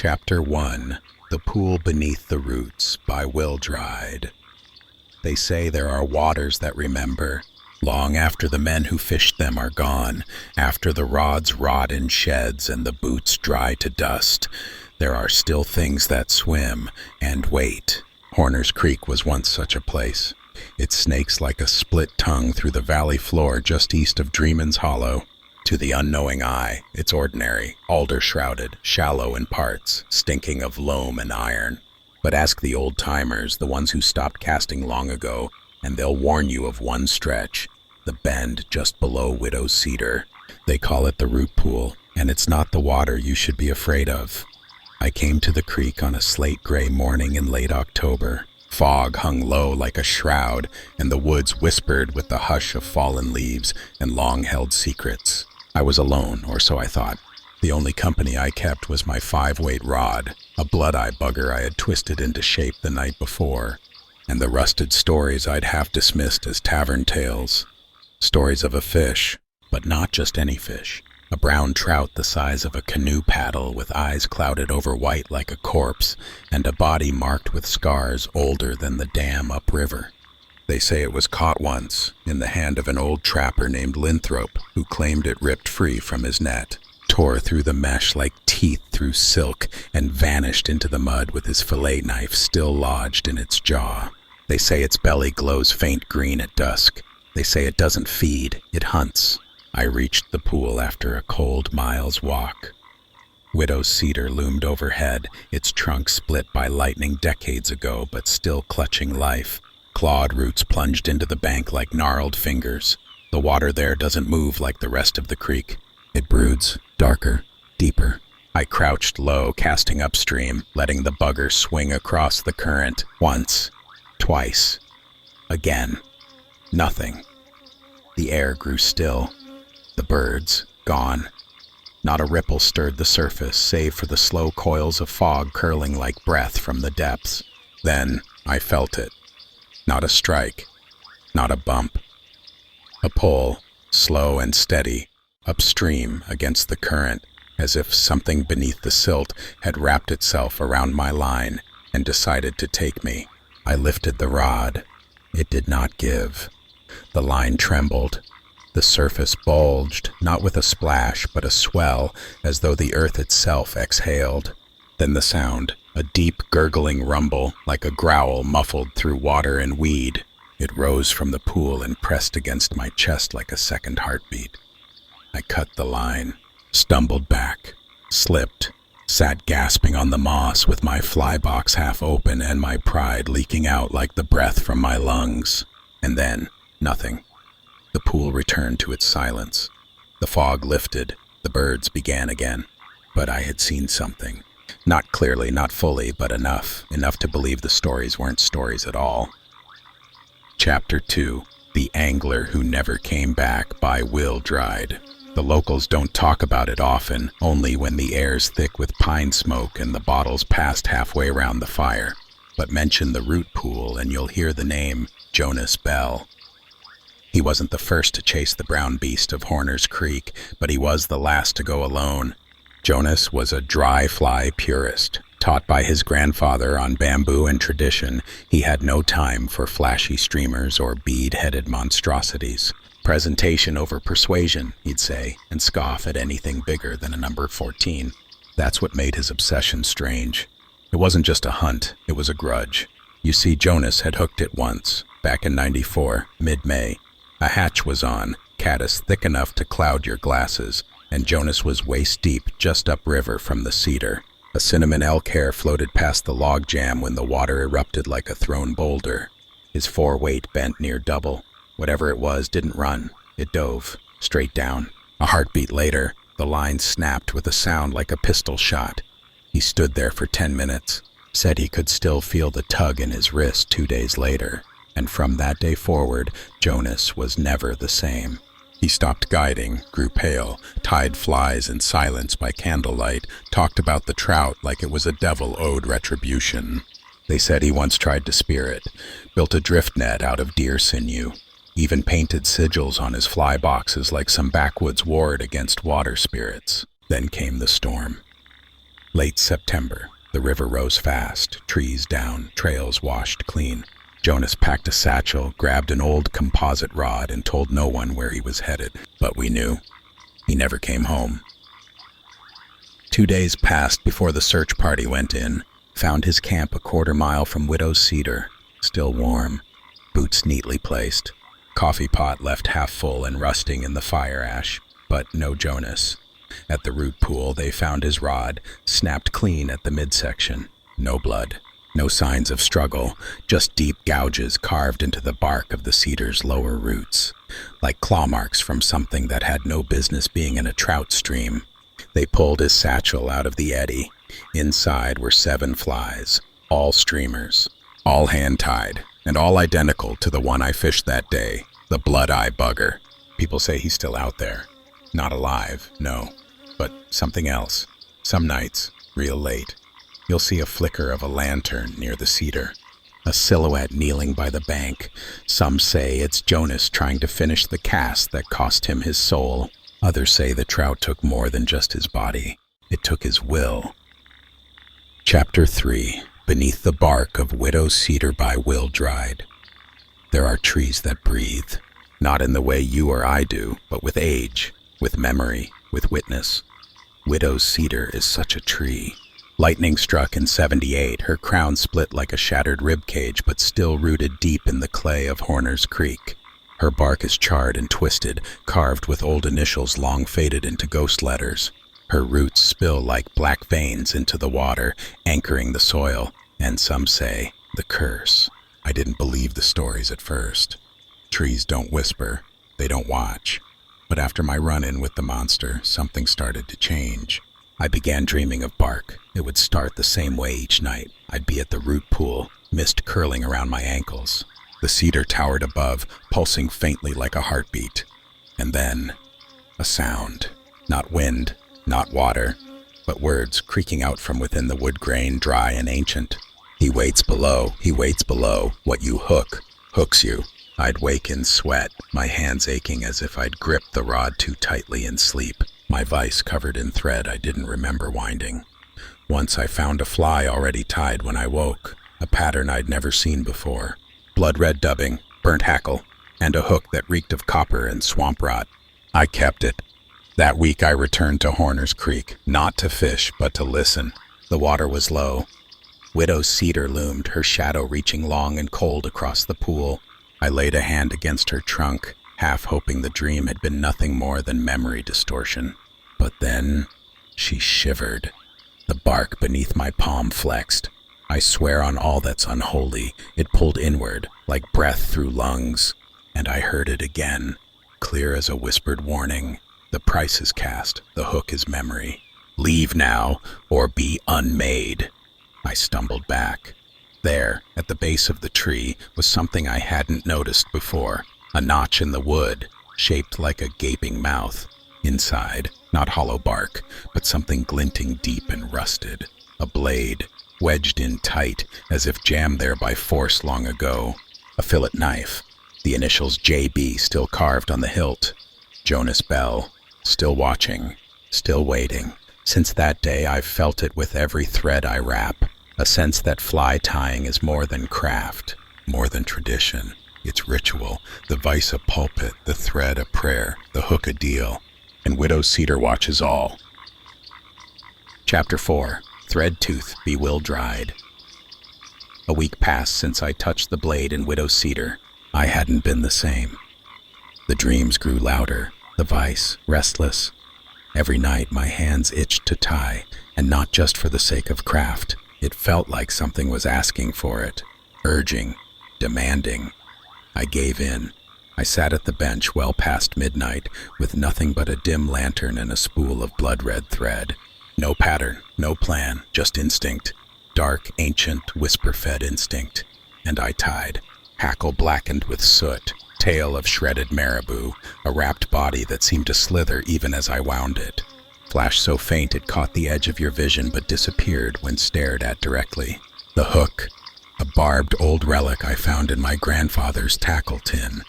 Chapter 1 The Pool Beneath the Roots by Wil Dride. They say there are waters that remember, long after the men who fished them are gone, after the rods rot in sheds and the boots dry to dust. There are still things that swim and wait. Horner's Creek was once such a place. It snakes like a split tongue through the valley floor just east of Dreamin's Hollow. To the unknowing eye, it's ordinary, alder-shrouded, shallow in parts, stinking of loam and iron. But ask the old-timers, the ones who stopped casting long ago, and they'll warn you of one stretch, the bend just below Widow's Cedar. They call it the Root Pool, and it's not the water you should be afraid of. I came to the creek on a slate-gray morning in late October. Fog hung low like a shroud, and the woods whispered with the hush of fallen leaves and long-held secrets. I was alone, or so I thought. The only company I kept was my 5-weight rod, a blood-eye bugger I had twisted into shape the night before, and the rusted stories I'd half dismissed as tavern tales. Stories of a fish, but not just any fish. A brown trout the size of a canoe paddle with eyes clouded over white like a corpse, and a body marked with scars older than the dam upriver. They say it was caught once, in the hand of an old trapper named Linthrope, who claimed it ripped free from his net, tore through the mesh like teeth through silk, and vanished into the mud with his fillet knife still lodged in its jaw. They say its belly glows faint green at dusk. They say it doesn't feed, it hunts. I reached the pool after a cold mile's walk. Widow's Cedar loomed overhead, its trunk split by lightning decades ago, but still clutching life. Clawed roots plunged into the bank like gnarled fingers. The water there doesn't move like the rest of the creek. It broods, darker, deeper. I crouched low, casting upstream, letting the bugger swing across the current. Once, twice, again. Nothing. The air grew still. The birds, gone. Not a ripple stirred the surface, save for the slow coils of fog curling like breath from the depths. Then I felt it. Not a strike, not a bump. A pull, slow and steady, upstream against the current, as if something beneath the silt had wrapped itself around my line and decided to take me. I lifted the rod. It did not give. The line trembled. The surface bulged, not with a splash, but a swell, as though the earth itself exhaled. Then the sound, a deep gurgling rumble, like a growl muffled through water and weed. It rose from the pool and pressed against my chest like a second heartbeat. I cut the line, stumbled back, slipped, sat gasping on the moss with my fly box half open and my pride leaking out like the breath from my lungs. And then, nothing. The pool returned to its silence. The fog lifted, the birds began again. But I had seen something. Not clearly, not fully, but enough to believe the stories weren't stories at all. Chapter 2 The Angler Who Never Came Back by Wil Dride. The locals don't talk about it often, only when the air's thick with pine smoke and the bottles passed halfway around the fire. But mention the Root Pool and you'll hear the name Jonas Bell. He wasn't the first to chase the brown beast of Horner's Creek, but he was the last to go alone. Jonas was a dry fly purist. Taught by his grandfather on bamboo and tradition, he had no time for flashy streamers or bead-headed monstrosities. Presentation over persuasion, he'd say, and scoff at anything bigger than a number 14. That's what made his obsession strange. It wasn't just a hunt, it was a grudge. You see, Jonas had hooked it once, back in '94, mid-May. A hatch was on, caddis thick enough to cloud your glasses, and Jonas was waist-deep just upriver from the cedar. A cinnamon elk hair floated past the log jam when the water erupted like a thrown boulder. His foreweight bent near double. Whatever it was didn't run. It dove, straight down. A heartbeat later, the line snapped with a sound like a pistol shot. He stood there for 10 minutes, said he could still feel the tug in his wrist 2 days later. And from that day forward, Jonas was never the same. He stopped guiding, grew pale, tied flies in silence by candlelight, talked about the trout like it was a devil owed retribution. They said he once tried to spear it, built a drift net out of deer sinew, even painted sigils on his fly boxes like some backwoods ward against water spirits. Then came the storm. Late September. The river rose fast, trees down, trails washed clean. Jonas packed a satchel, grabbed an old composite rod, and told no one where he was headed. But we knew. He never came home. 2 days passed before the search party went in. Found his camp a quarter-mile from Widow's Cedar, still warm, boots neatly placed, coffee pot left half full and rusting in the fire ash, but no Jonas. At the root pool, they found his rod, snapped clean at the midsection. No blood, no signs of struggle, just deep gouges carved into the bark of the cedar's lower roots, like claw marks from something that had no business being in a trout stream. They pulled his satchel out of the eddy. Inside were 7 flies, all streamers, all hand-tied, and all identical to the one I fished that day, the blood-eye bugger. People say he's still out there. Not alive, no, but something else. Some nights, real late, you'll see a flicker of a lantern near the cedar, a silhouette kneeling by the bank. Some say it's Jonas trying to finish the cast that cost him his soul. Others say the trout took more than just his body. It took his will. Chapter 3. Beneath the Bark of Widow's Cedar by Wil Dride. There are trees that breathe, not in the way you or I do, but with age, with memory, with witness. Widow's Cedar is such a tree. Lightning struck in 78, her crown split like a shattered ribcage, but still rooted deep in the clay of Horner's Creek. Her bark is charred and twisted, carved with old initials long faded into ghost letters. Her roots spill like black veins into the water, anchoring the soil, and some say, the curse. I didn't believe the stories at first. Trees don't whisper, they don't watch. But after my run-in with the monster, something started to change. I began dreaming of bark. It would start the same way each night. I'd be at the root pool, mist curling around my ankles. The cedar towered above, pulsing faintly like a heartbeat. And then, a sound. Not wind, not water, but words creaking out from within the wood grain, dry and ancient. He waits below, what you hook, hooks you. I'd wake in sweat, my hands aching as if I'd gripped the rod too tightly in sleep, my vise covered in thread I didn't remember winding. Once I found a fly already tied when I woke, a pattern I'd never seen before. Blood-red dubbing, burnt hackle, and a hook that reeked of copper and swamp rot. I kept it. That week I returned to Horner's Creek, not to fish, but to listen. The water was low. Widow's Cedar loomed, her shadow reaching long and cold across the pool. I laid a hand against her trunk, half hoping the dream had been nothing more than memory distortion. But then, she shivered. The bark beneath my palm flexed. I swear on all that's unholy, it pulled inward, like breath through lungs. And I heard it again, clear as a whispered warning. The price is cast, the hook is memory. Leave now, or be unmade. I stumbled back. There, at the base of the tree, was something I hadn't noticed before. A notch in the wood, shaped like a gaping mouth. Inside, not hollow bark, but something glinting deep and rusted. A blade, wedged in tight, as if jammed there by force long ago. A fillet knife, the initials JB still carved on the hilt. Jonas Bell, still watching, still waiting. Since that day, I've felt it with every thread I wrap. A sense that fly tying is more than craft, more than tradition. It's ritual, the vise a pulpit, the thread a prayer, the hook a deal. And Widow's Cedar watches all. Chapter 4. Thread Tooth be Wil Dride. A week passed since I touched the blade in Widow's Cedar. I hadn't been the same. The dreams grew louder, the vise restless. Every night my hands itched to tie, and not just for the sake of craft. It felt like something was asking for it, urging, demanding. I gave in. I sat at the bench well past midnight, with nothing but a dim lantern and a spool of blood-red thread. No pattern, no plan, just instinct. Dark, ancient, whisper-fed instinct. And I tied. Hackle blackened with soot, tail of shredded marabou, a wrapped body that seemed to slither even as I wound it. Flash so faint it caught the edge of your vision but disappeared when stared at directly. The hook, a barbed old relic I found in my grandfather's tackle tin.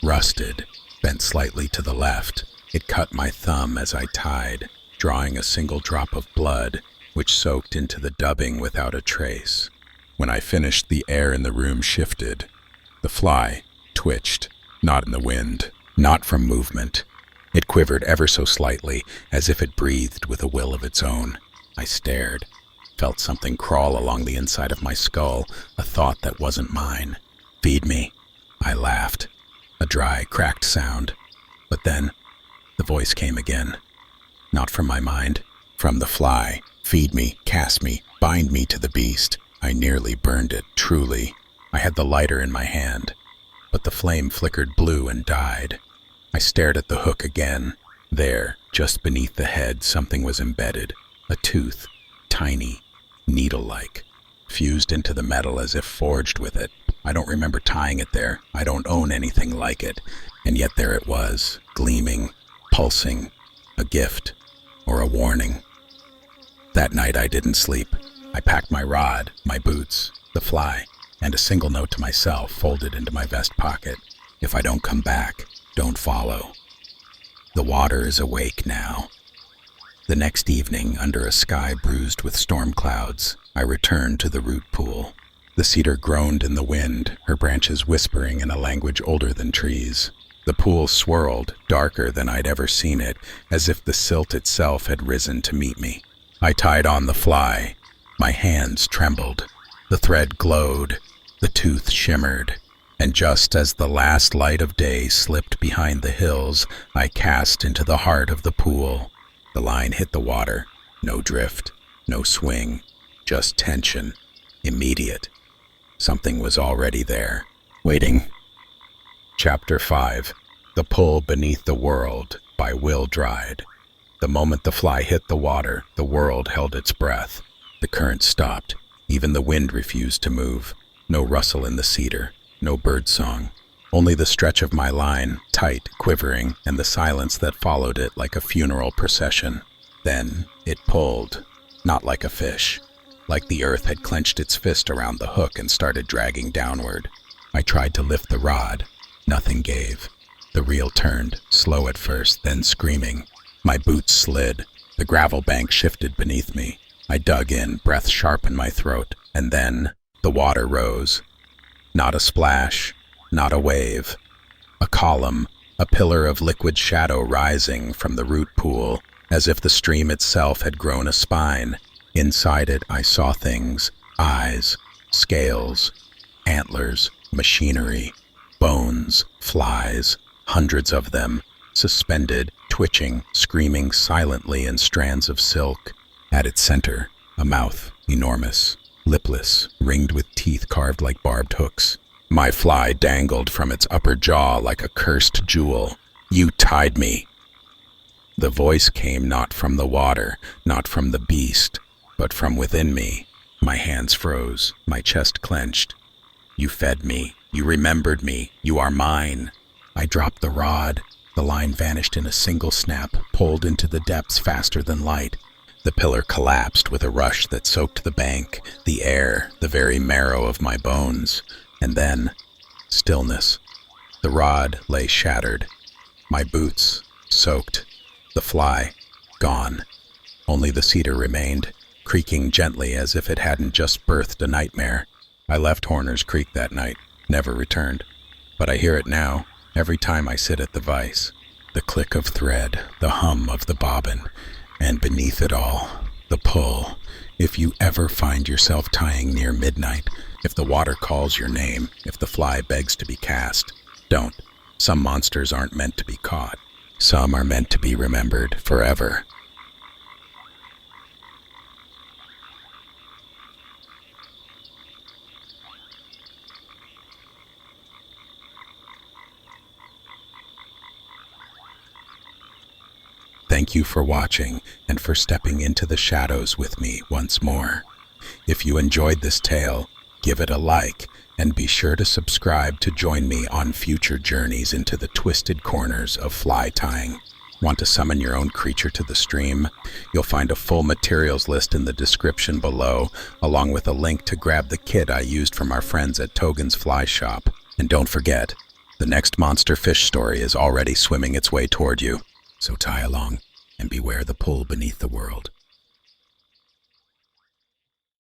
Rusted, bent slightly to the left, it cut my thumb as I tied, drawing a single drop of blood, which soaked into the dubbing without a trace. When I finished, the air in the room shifted. The fly twitched, not in the wind, not from movement. It quivered ever so slightly, as if it breathed with a will of its own. I stared, felt something crawl along the inside of my skull, a thought that wasn't mine. "Feed me," I laughed. A dry, cracked sound. But then, the voice came again. Not from my mind, from the fly. "Feed me, cast me, bind me to the beast." I nearly burned it, truly. I had the lighter in my hand, but the flame flickered blue and died. I stared at the hook again. There, just beneath the head, something was embedded. A tooth, tiny, needle-like, fused into the metal as if forged with it. I don't remember tying it there. I don't own anything like it. And yet there it was, gleaming, pulsing, a gift or a warning. That night I didn't sleep. I packed my rod, my boots, the fly, and a single note to myself folded into my vest pocket. If I don't come back, don't follow. The water is awake now. The next evening, under a sky bruised with storm clouds, I returned to the root pool. The cedar groaned in the wind, her branches whispering in a language older than trees. The pool swirled, darker than I'd ever seen it, as if the silt itself had risen to meet me. I tied on the fly. My hands trembled. The thread glowed. The tooth shimmered. And just as the last light of day slipped behind the hills, I cast into the heart of the pool. The line hit the water. No drift, no swing, just tension. Immediate. Something was already there, waiting. Chapter 5. The Pull Beneath the World by Wil Dride. The moment the fly hit the water, the world held its breath. The current stopped. Even the wind refused to move. No rustle in the cedar, no bird song. Only the stretch of my line, tight, quivering, and the silence that followed it like a funeral procession. Then it pulled, not like a fish, like the earth had clenched its fist around the hook and started dragging downward. I tried to lift the rod. Nothing gave. The reel turned, slow at first, then screaming. My boots slid. The gravel bank shifted beneath me. I dug in, breath sharp in my throat, and then the water rose. Not a splash, not a wave. A column, a pillar of liquid shadow rising from the root pool, as if the stream itself had grown a spine. Inside it I saw things, eyes, scales, antlers, machinery, bones, flies, hundreds of them, suspended, twitching, screaming silently in strands of silk. At its center, a mouth, enormous, lipless, ringed with teeth carved like barbed hooks. My fly dangled from its upper jaw like a cursed jewel. "You tied me." The voice came not from the water, not from the beast, but from within me. My hands froze, my chest clenched. "You fed me. You remembered me. You are mine." I dropped the rod. The line vanished in a single snap, pulled into the depths faster than light. The pillar collapsed with a rush that soaked the bank, the air, the very marrow of my bones. And then, stillness. The rod lay shattered. My boots, soaked. The fly, gone. Only the cedar remained, creaking gently as if it hadn't just birthed a nightmare. I left Horner's Creek that night, never returned. But I hear it now, every time I sit at the vise. The click of thread, the hum of the bobbin, and beneath it all, the pull. If you ever find yourself tying near midnight, if the water calls your name, if the fly begs to be cast, don't. Some monsters aren't meant to be caught. Some are meant to be remembered forever. Thank you for watching and for stepping into the shadows with me once more. If you enjoyed this tale, give it a like and be sure to subscribe to join me on future journeys into the twisted corners of fly tying. Want to summon your own creature to the stream? You'll find a full materials list in the description below, along with a link to grab the kit I used from our friends at Togens Fly Shop. And don't forget, the next monster fish story is already swimming its way toward you. So tie along and beware the pull beneath the world.